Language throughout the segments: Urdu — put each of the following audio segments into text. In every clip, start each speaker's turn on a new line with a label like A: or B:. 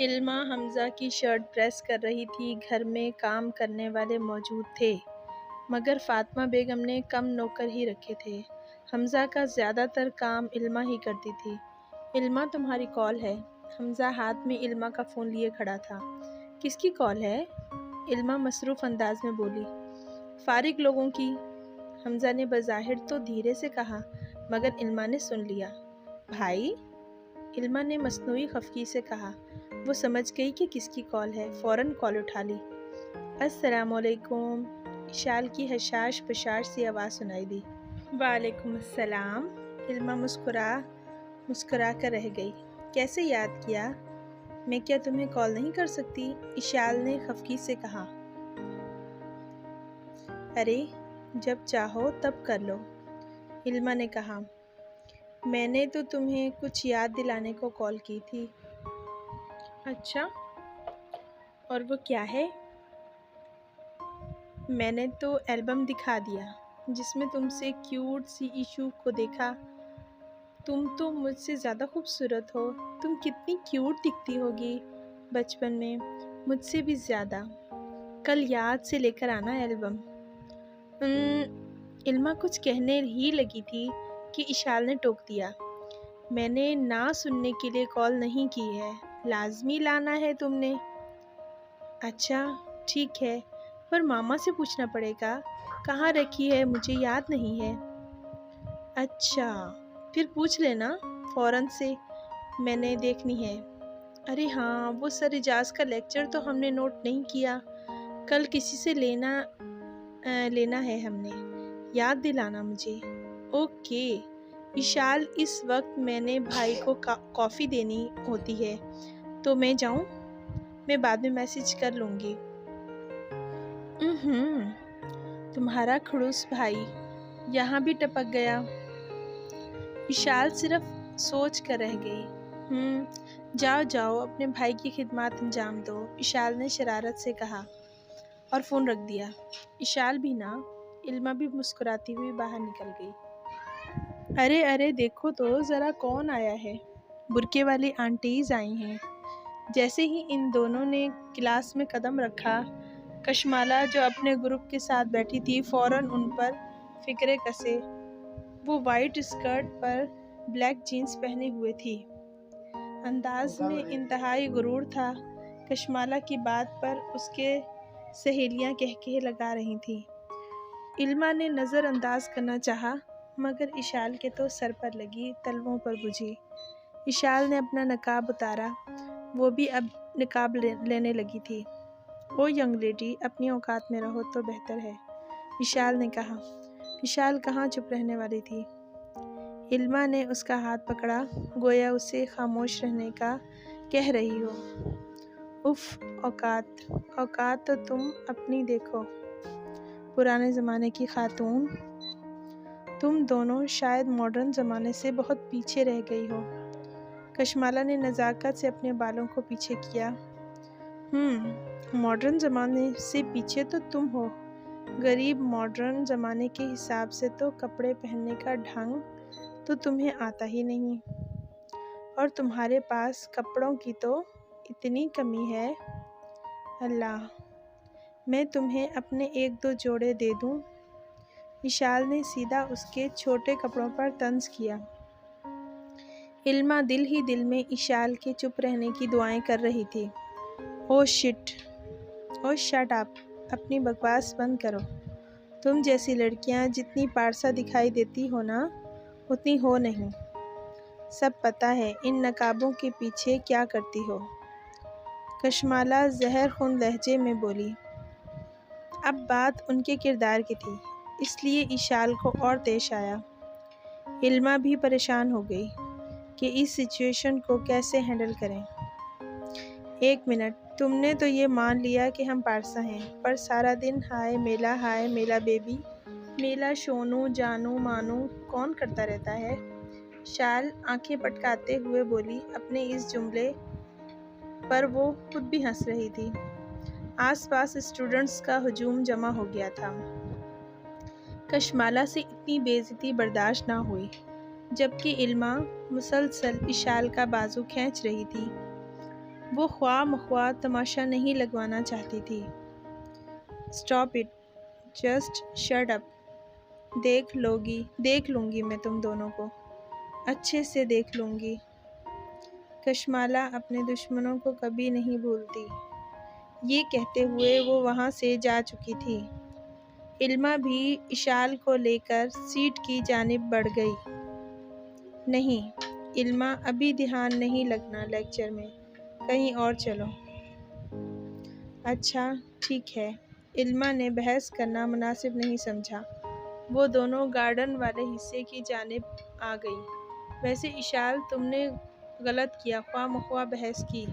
A: علما حمزہ کی شرٹ پریس کر رہی تھی۔ گھر میں کام کرنے والے موجود تھے مگر فاطمہ بیگم نے کم نوکر ہی رکھے تھے۔ حمزہ کا زیادہ تر کام علما ہی کرتی تھی۔ علما تمہاری کال ہے۔ حمزہ ہاتھ میں علما کا فون لیے کھڑا تھا۔ کس کی کال ہے؟ علما مصروف انداز میں بولی۔ فارغ لوگوں کی۔ حمزہ نے بظاہر تو دھیرے سے کہا مگر علما نے سن لیا۔ بھائی؟ علما نے مصنوعی خفگی سے کہا۔ وہ سمجھ گئی کہ کس کی کال ہے، فوراً کال اٹھا لی۔ السلام علیکم، اشال کی حشاش پشاش سی آواز سنائی دی۔ وعلیکم السلام۔ علما مسکرا کر رہ گئی۔ کیسے یاد کیا؟ میں کیا تمہیں کال نہیں کر سکتی؟ اشال نے خفگی سے کہا۔ ارے جب چاہو تب کر لو، علما نے کہا۔ میں نے تو تمہیں کچھ یاد دلانے کو کال کی تھی۔ اچھا، اور وہ کیا ہے؟ میں نے تو البم دکھا دیا جس میں تم سے کیوٹ سی ایشو کو دیکھا۔ تم تو مجھ سے زیادہ خوبصورت ہو۔ تم کتنی کیوٹ دکھتی ہوگی بچپن میں، مجھ سے بھی زیادہ۔ کل یاد سے لے کر آنا البم۔ علما کچھ کہنے ہی لگی تھی کہ اشال نے ٹوک دیا۔ میں نے نہ سننے کے لیے کال نہیں کی ہے، لازمی لانا ہے تم نے۔ اچھا ٹھیک ہے، پر ماما سے پوچھنا پڑے گا، کہاں رکھی ہے مجھے یاد نہیں ہے۔ اچھا پھر پوچھ لینا فوراً سے، میں نے دیکھنی ہے۔ ارے ہاں، وہ سر اجاز کا لیکچر تو ہم نے نوٹ نہیں کیا، کل کسی سے لینا ہے ہم نے، یاد دلانا مجھے۔ اوکے اشال، اس وقت میں نے بھائی کو کافی دینی ہوتی ہے تو میں جاؤں؟ میں بعد میں میسج کر لوں گی۔ تمہارا کھڑوس بھائی یہاں بھی ٹپک گیا۔ اشال صرف سوچ کر رہ گئی۔ جاؤ اپنے بھائی کی خدمات انجام دو، اشال نے شرارت سے کہا اور فون رکھ دیا۔ اشال بھی نہ، علما بھی مسکراتی ہوئی باہر نکل گئی۔ ارے دیکھو تو ذرا کون آیا ہے، برقعے والی آنٹیز آئی ہیں۔ جیسے ہی ان دونوں نے کلاس میں قدم رکھا، کشمالہ جو اپنے گروپ کے ساتھ بیٹھی تھی فوراً ان پر فکرے کسے۔ وہ وائٹ اسکرٹ پر بلیک جینز پہنے ہوئے تھی، انداز میں انتہائی غرور تھا۔ کشمالہ کی بات پر اس کے سہیلیاں کہکہے لگا رہی تھیں۔ علما نے نظر انداز کرنا چاہا مگر اشال کے تو سر پر لگی تلووں پر بجھی۔ اشال نے اپنا نقاب اتارا، وہ بھی اب نقاب لینے لگی تھی۔ او ینگ لیڈی، اپنی اوقات میں رہو تو بہتر ہے، اشال نے کہا۔ اشال کہاں چپ رہنے والی تھی۔ علما نے اس کا ہاتھ پکڑا، گویا اسے خاموش رہنے کا کہہ رہی ہو۔ اف، اوقات تو تم اپنی دیکھو، پرانے زمانے کی خاتون۔ تم دونوں شاید ماڈرن زمانے سے بہت پیچھے رہ گئی ہو۔ کشمالہ نے نزاکت سے اپنے بالوں کو پیچھے کیا۔ ماڈرن زمانے سے پیچھے تو تم ہو، غریب۔ ماڈرن زمانے کے حساب سے تو کپڑے پہننے کا ڈھنگ تو تمہیں آتا ہی نہیں، اور تمہارے پاس کپڑوں کی تو اتنی کمی ہے۔ اللہ، میں تمہیں اپنے 1-2 جوڑے دے دوں؟ اشال نے سیدھا اس کے چھوٹے کپڑوں پر طنز کیا۔ علما دل ہی دل میں اشال کے چپ رہنے کی دعائیں کر رہی تھی۔ او شٹ اپ، اپنی بکواس بند کرو۔ تم جیسی لڑکیاں جتنی پارسا دکھائی دیتی ہو نا، اتنی ہو نہیں۔ سب پتہ ہے ان نقابوں کے پیچھے کیا کرتی ہو۔ کشمالہ زہر خون لہجے میں بولی۔ اب بات ان کے کردار کی تھی، اس لیے اشال کو اور طیش آیا۔ علما بھی پریشان ہو گئی کہ اس سچویشن کو کیسے ہینڈل کریں۔ ایک منٹ، تم نے تو یہ مان لیا کہ ہم پارسا ہیں، پر سارا دن ہائے میلا بیبی، میلا شونو جانو مانو کون کرتا رہتا ہے؟ اشال آنکھیں پٹکاتے ہوئے بولی۔ اپنے اس جملے پر وہ خود بھی ہنس رہی تھی۔ آس پاس اسٹوڈنٹس کا ہجوم جمع ہو گیا تھا۔ کشمالہ سے اتنی بے عزتی برداشت نہ ہوئی، جبکہ علما مسلسل اشال کا بازو کھینچ رہی تھی۔ وہ خواہ مخواہ تماشا نہیں لگوانا چاہتی تھی۔ Stop it, just shut up. دیکھ لوں گی میں تم دونوں کو، اچھے سے دیکھ لوں گی۔ کشمالہ اپنے دشمنوں کو کبھی نہیں بھولتی۔ یہ کہتے ہوئے وہ وہاں سے جا چکی تھی۔ علمہ بھی اشال کو لے کر سیٹ کی جانب بڑھ گئی۔ نہیں علمہ، ابھی دھیان نہیں لگنا لیکچر میں، کہیں اور چلو۔ اچھا ٹھیک ہے، علمہ نے بحث کرنا مناسب نہیں سمجھا۔ وہ دونوں گارڈن والے حصے کی جانب آ گئی۔ ویسے اشال، تم نے غلط کیا، خواہ مخواہ بحث کی۔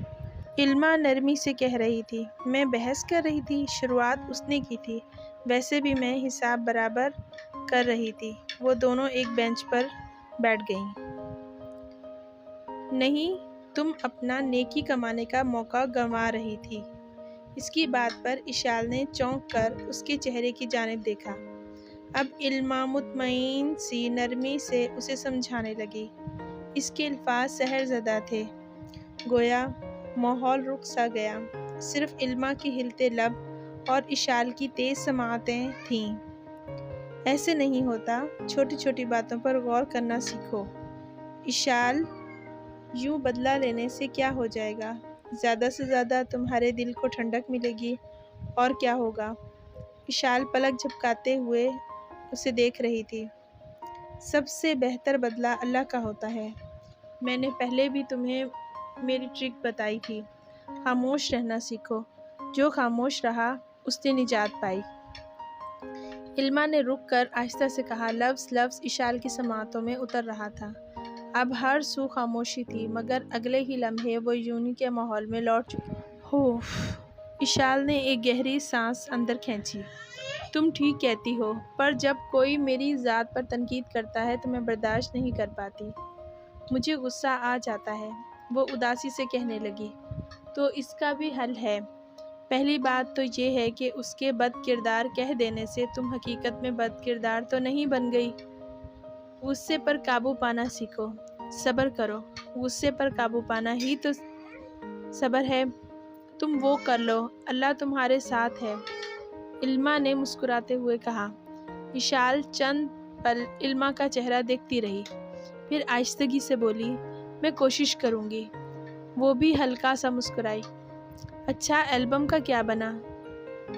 A: علمہ نرمی سے کہہ رہی تھی۔ میں بحث کر رہی تھی؟ شروعات اس نے کی تھی، ویسے بھی میں حساب برابر کر رہی تھی۔ وہ دونوں ایک بینچ پر بیٹھ گئیں۔ نہیں، تم اپنا نیکی کمانے کا موقع گنوا رہی تھی۔ اس کی بات پر اشال نے چونک کر اس کے چہرے کی جانب دیکھا۔ اب علمہ مطمئن سی نرمی سے اسے سمجھانے لگی۔ اس کے الفاظ سحر زدہ تھے، گویا ماحول رک سا گیا، صرف علمہ کے ہلتے لب اور اشال کی تیز سماعتیں تھیں۔ ایسے نہیں ہوتا، چھوٹی چھوٹی باتوں پر غور کرنا سیکھو۔ اشال، یوں بدلہ لینے سے کیا ہو جائے گا؟ زیادہ سے زیادہ تمہارے دل کو ٹھنڈک ملے گی، اور کیا ہوگا؟ اشال پلک جھپکاتے ہوئے اسے دیکھ رہی تھی۔ سب سے بہتر بدلہ اللہ کا ہوتا ہے۔ میں نے پہلے بھی تمہیں میری ٹرک بتائی تھی، خاموش رہنا سیکھو۔ جو خاموش رہا اس نے نجات پائی۔ علمہ نے رک کر آہستہ سے کہا۔ لفظ اشال کی سماعتوں میں اتر رہا تھا۔ اب ہر سو خاموشی تھی، مگر اگلے ہی لمحے وہ یونی کے ماحول میں لوٹ چکی۔ اشال نے ایک گہری سانس اندر کھینچی۔ تم ٹھیک کہتی ہو، پر جب کوئی میری ذات پر تنقید کرتا ہے تو میں برداشت نہیں کر پاتی، مجھے غصہ آ جاتا ہے۔ وہ اداسی سے کہنے لگی۔ تو اس کا بھی حل ہے۔ پہلی بات تو یہ ہے کہ اس کے بد کردار کہہ دینے سے تم حقیقت میں بد کردار تو نہیں بن گئی۔ غصے پر قابو پانا سیکھو، صبر کرو۔ غصے پر قابو پانا ہی تو صبر ہے۔ تم وہ کر لو، اللہ تمہارے ساتھ ہے، علمہ نے مسکراتے ہوئے کہا۔ اشال چند پل علمہ کا چہرہ دیکھتی رہی، پھر آہستگی سے بولی، میں کوشش کروں گی۔ وہ بھی ہلکا سا مسکرائی۔ اچھا، البم کا کیا بنا؟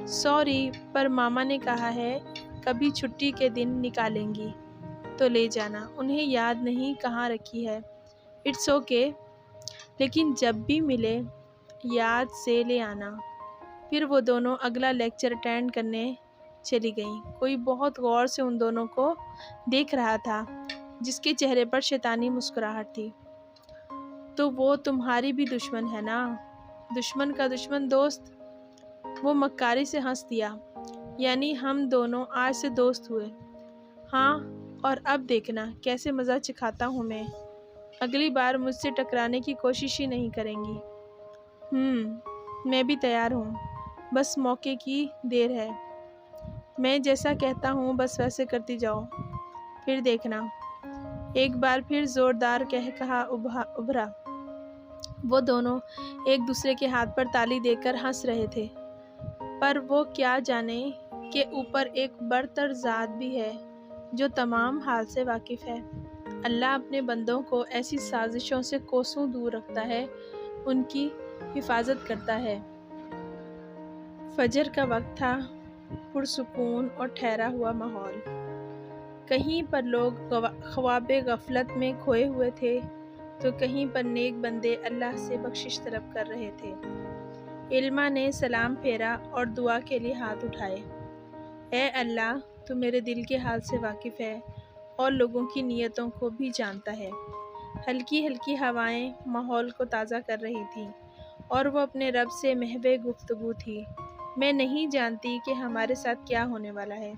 A: سوری، پر ماما نے کہا ہے کبھی چھٹی کے دن نکالیں گی تو لے جانا۔ انہیں یاد نہیں کہاں رکھی ہے۔ اٹس اوکے، لیکن جب بھی ملے یاد سے لے آنا۔ پھر وہ دونوں اگلا لیکچر اٹینڈ کرنے چلی گئیں۔ کوئی بہت غور سے ان دونوں کو دیکھ رہا تھا، جس کے چہرے پر شیطانی مسکراہٹ تھی۔ تو وہ تمہاری بھی دشمن ہے نا؟ دشمن کا دشمن دوست؟ وہ مکاری سے ہنس دیا۔ یعنی ہم دونوں آج سے دوست ہوئے؟ ہاں، اور اب دیکھنا کیسے مزہ چکھاتا ہوں میں۔ اگلی بار مجھ سے ٹکرانے کی کوشش ہی نہیں کریں گی۔ میں بھی تیار ہوں، بس موقع کی دیر ہے۔ میں جیسا کہتا ہوں بس ویسے کرتی جاؤ، پھر دیکھنا۔ ایک بار پھر زوردار کہا ابھرا۔ وہ دونوں ایک دوسرے کے ہاتھ پر تالی دے کر ہنس رہے تھے، پر وہ کیا جانے کہ اوپر ایک برتر ذات بھی ہے جو تمام حال سے واقف ہے۔ اللہ اپنے بندوں کو ایسی سازشوں سے کوسوں دور رکھتا ہے، ان کی حفاظت کرتا ہے۔ فجر کا وقت تھا، پرسکون اور ٹھہرا ہوا ماحول۔ کہیں پر لوگ خواب غفلت میں کھوئے ہوئے تھے تو کہیں پر نیک بندے اللہ سے بخشش طلب کر رہے تھے۔ علمہ نے سلام پھیرا اور دعا کے لیے ہاتھ اٹھائے۔ اے اللہ، تو میرے دل کے حال سے واقف ہے اور لوگوں کی نیتوں کو بھی جانتا ہے۔ ہلکی ہلکی ہوائیں ماحول کو تازہ کر رہی تھیں اور وہ اپنے رب سے محو گفتگو تھی۔ میں نہیں جانتی کہ ہمارے ساتھ کیا ہونے والا ہے،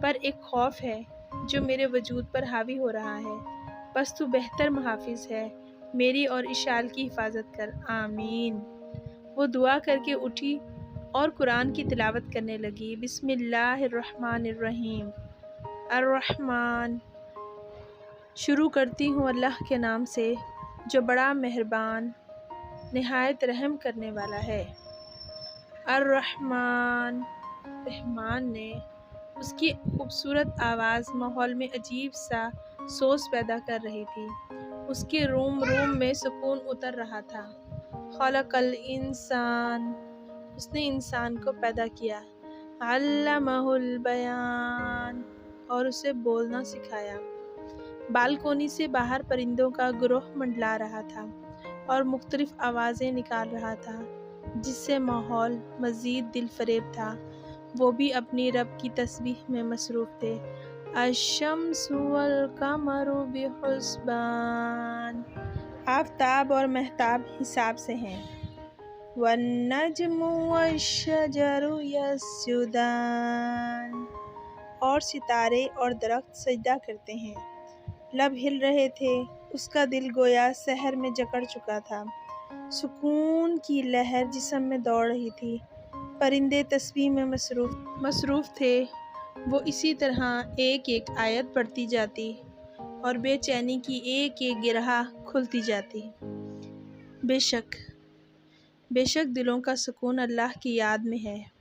A: پر ایک خوف ہے جو میرے وجود پر حاوی ہو رہا ہے۔ بس تو بہتر محافظ ہے، میری اور اشال کی حفاظت کر، آمین۔ وہ دعا کر کے اٹھی اور قرآن کی تلاوت کرنے لگی۔ بسم اللہ الرحمن الرحیم۔ الرحمن، شروع کرتی ہوں اللہ کے نام سے جو بڑا مہربان نہایت رحم کرنے والا ہے۔ الرحمن، رحمان نے اس کی خوبصورت آواز ماحول میں عجیب سا سوز پیدا کر رہی تھی۔ اس کے روم میں سکون اتر رہا تھا۔ خلق الانسان، اس نے انسان کو پیدا کیا۔ علمہ البیان، اور اسے بولنا سکھایا۔ بالکونی سے باہر پرندوں کا گروہ منڈلا رہا تھا اور مختلف آوازیں نکال رہا تھا، جس سے ماحول مزید دل فریب تھا۔ وہ بھی اپنی رب کی تسبیح میں مصروف تھے۔ الشمس والقمر بحسبان، آفتاب اور مہتاب حساب سے ہیں۔ والنجم والشجر یسجدان، اور ستارے اور درخت سجدہ کرتے ہیں۔ لب ہل رہے تھے، اس کا دل گویا سحر میں جکڑ چکا تھا۔ سکون کی لہر جسم میں دوڑ رہی تھی۔ پرندے تسبیح میں مصروف تھے۔ وہ اسی طرح ایک ایک آیت پڑھتی جاتی اور بے چینی کی ایک ایک گرہ کھلتی جاتی۔ بے شک دلوں کا سکون اللہ کی یاد میں ہے۔